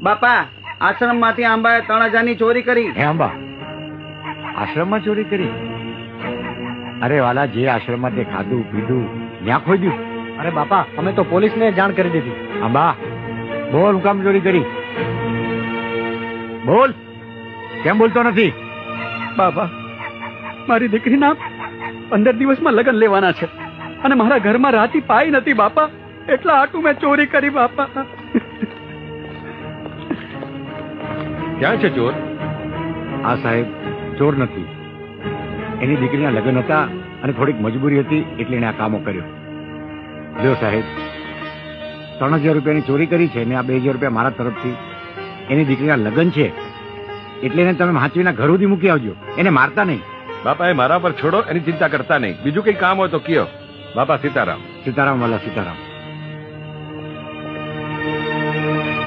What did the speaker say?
બાપા આશ્રમ માંથી આંબાએ 3000 ની ચોરી કરી. હે અંબા, આશ્રમમાં ચોરી કરી? અરે વાલા, જે આશ્રમમાં તે ખાધું પીધું ત્યાં ખોઈ ગયું. અરે બાપા, અમે તો પોલીસને જાણ કરી દીધી. અંબા બોલ, હું કામ ચોરી કરી? બોલ, કેમ બોલતો નથી? બાપા, મારી દીકરીના 15 દિવસમાં લગ્ન લેવાના છે અને મારા ઘરમાં રાતી પાઈ નથી બાપા, એટલા આટું મેં ચોરી કરી બાપા. ક્યાં છે ચોર? આ સાહેબ ચોર નથી, એની દીકરીના લગ્ન હતા અને થોડીક મજબૂરી હતી એટલે એને આ કામો કર્યો. લ્યો સાહેબ, 3000 રૂપિયાની ચોરી કરી છે ને આ 2000 રૂપિયા મારા તરફથી. એની દીકરીના લગ્ન છે એટલે એને તમે હાંચવીના ઘર સુધી મૂકી આવજો, એને મારતા નહીં. બાપા એ મારા પર છોડો, એની ચિંતા કરતા નહીં. બીજું કઈ કામ હોય તો કયો. બાપા સીતારામ. સીતારામ વાલા સીતારામ.